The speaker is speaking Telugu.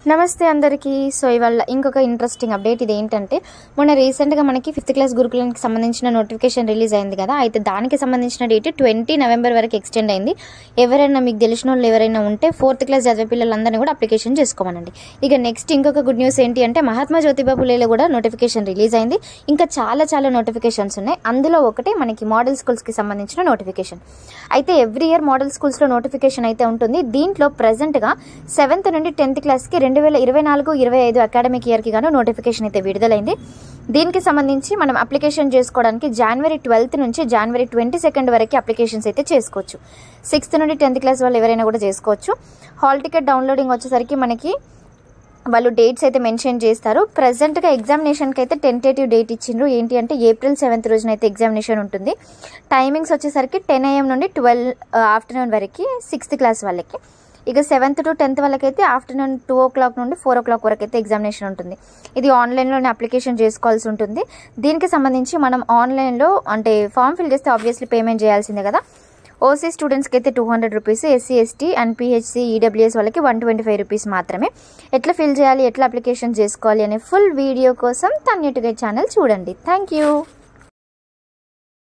నమస్తే అందరికీ. సో ఇవాళ ఇంకొక ఇంట్రెస్టింగ్ అప్డేట్. ఇది ఏంటంటే మొన్న రీసెంట్గా మనకి 5th క్లాస్ గురుకులానికి సంబంధించిన నోటిఫికేషన్ రిలీజ్ అయింది కదా. అయితే దానికి సంబంధించిన డేట్ 20 నవంబర్ వరకు ఎక్స్టెండ్ అయింది. ఎవరైనా మీకు తెలిసిన వాళ్ళు ఎవరైనా ఉంటే 4th క్లాస్ చదివే పిల్లలందరినీ కూడా అప్లికేషన్ చేసుకోమనండి. ఇక నెక్స్ట్ ఇంకొక గుడ్ న్యూస్ ఏంటి అంటే మహాత్మా జ్యోతిబా ఫులేలో కూడా నోటిఫికేషన్ రిలీజ్ అయింది. ఇంకా చాలా నోటిఫికేషన్స్ ఉన్నాయి. అందులో ఒకటి మనకి మోడల్ స్కూల్స్కి సంబంధించిన నోటిఫికేషన్. అయితే ఎవ్రీ ఇయర్ మోడల్ స్కూల్స్లో నోటిఫికేషన్ అయితే ఉంటుంది. దీంట్లో ప్రజెంట్గా 7th నుండి 10th క్లాస్కి 2024-25 అకాడమిక్ ఇయర్కి గాను నోటిఫికేషన్ అయితే విడుదలైంది. దీనికి సంబంధించి మనం అప్లికేషన్ చేసుకోవడానికి January 12th నుంచి January 22nd వరకు అప్లికేషన్స్ అయితే చేసుకోవచ్చు. 6th నుండి 10th క్లాస్ వాళ్ళు ఎవరైనా కూడా చేసుకోవచ్చు. హాల్ టికెట్ డౌన్లోడింగ్ వచ్చేసరికి మనకి వాళ్ళు డేట్స్ అయితే మెన్షన్ చేస్తారు. ప్రజెంట్గా ఎగ్జామినేషన్కి అయితే టెంటేటివ్ డేట్ ఇచ్చిండ్రు. ఏంటి అంటే April 7th రోజున అయితే ఎగ్జామినేషన్ ఉంటుంది. టైమింగ్స్ వచ్చేసరికి 10 AM నుండి 12 ఆఫ్టర్నూన్ వరకు 6th క్లాస్ వాళ్ళకి. ఇక 7th to 10th వాళ్ళకైతే ఆఫ్టర్నూన్ 2 o'clock నుండి 4 o'clock వరకు అయితే ఎగ్జామినేషన్ ఉంటుంది. ఇది ఆన్లైన్లోనే అప్లికేషన్ చేసుకోవాల్సి ఉంటుంది. దీనికి సంబంధించి మనం ఆన్లైన్లో అంటే ఫామ్ ఫిల్ చేస్తే ఆబ్వియస్లీ పేమెంట్ చేయాల్సిందే కదా. ఓసీ స్టూడెంట్స్కి అయితే 200 rupees, SC ST and PHC EWS వాళ్ళకి 125 రూపీస్ మాత్రమే. ఎట్లా ఫిల్ చేయాలి, ఎట్లా అప్లికేషన్ చేసుకోవాలి అనే ఫుల్ వీడియో కోసం తన్యటుగా ఛానల్ చూడండి. Thank you.